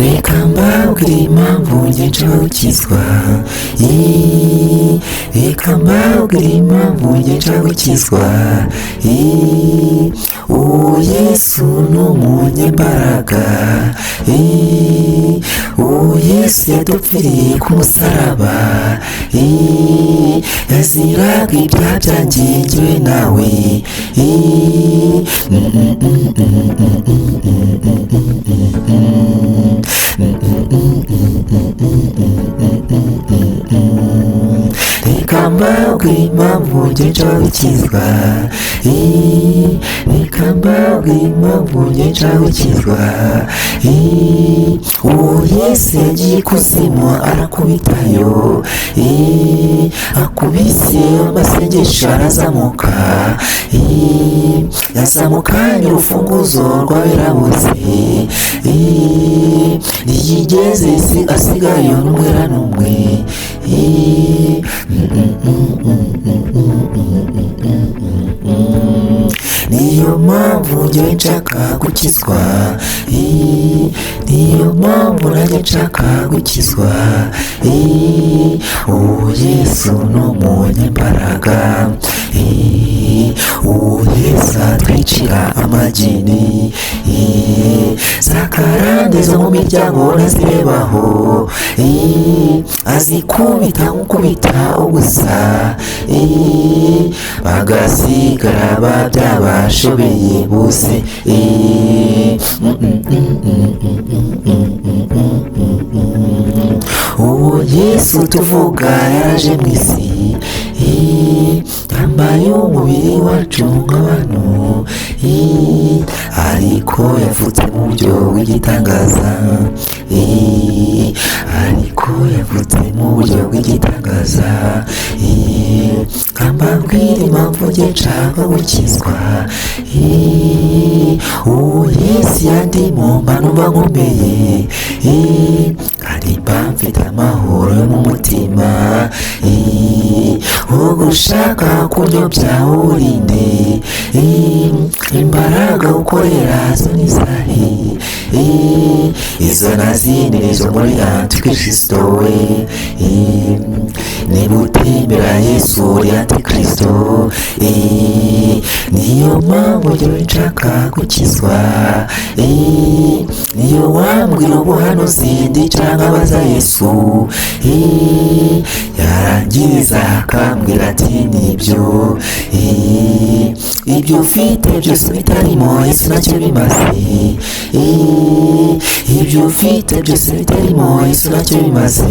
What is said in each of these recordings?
reka mbabwire impamvu njye nshaka gukizwa, reka mbabwire impamvu njye nshaka gukizwa. Uwo Yesu ni umunyembaraga, uwo Yesu yadupfiriye ku musaraba, yaziraga ibyaha byanjye njyewe nawe. Reka mbabwire impamvu njye nshaka gukizwa, reka mbabwire impamvu njye nshaka gukizwa. Uwo Yesu yagiye ikuzimu arakubitayo, akubise amasengesho arazamuka, yazamukanye urufunguzo rw'abera bose, ntiyigeze asigayo n'umwera n'umwe. Niyo mpamvu njyewe nshaka gukizwa, niyo mpamvu nanjye nshaka gukizwa. Uwo Yesu ni umunyembaraga, uwo Yesu atwicira amagini, za karande zo mu miryango ntazirebaho, azikubita nk'ukubita ubusa, bagasigara babyabashobeye bose. Uwo Yesu tuvuga yaraje mu isi, yambaye umubiri wacu nk'abantu, ariko yavutse mu buryo bw'igitangaza, ariko yavutse mu buryo bw'igitangaza. Mbabwire impamvu njye nshaka gukizwa, uwo Yesu yandimo mba numva nkomeye, kandi mba mfite amahoro yo mu mutima, wo gushaka kunyobya urinde, imbaraga ukorera zo ni zahe, izo nazindi zo muri Antikristo we. Niba utemera Yesu uri Antikristo, niyo mpamvu njyewe nshaka gukizwa. Niyo wambwira ubuhanuzi ndicara nkabaza Yesu, yarangiza akambwira ati nibyo, ibyo ufite byose bitarimo Yesu ntacyo bimaze, ibyo ufite byose bitarimo Yesu ntacyo bimaze.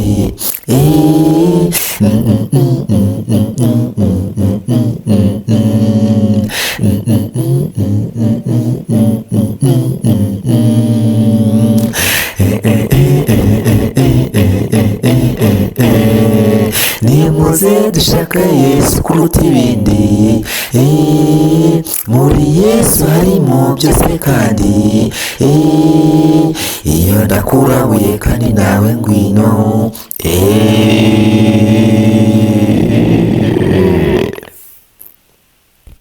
Nimuze dushaka Yesu kuruta ibindi, muri Yesu harimo byose kandi, iyo ndakurabuye kandi nawe ngwino.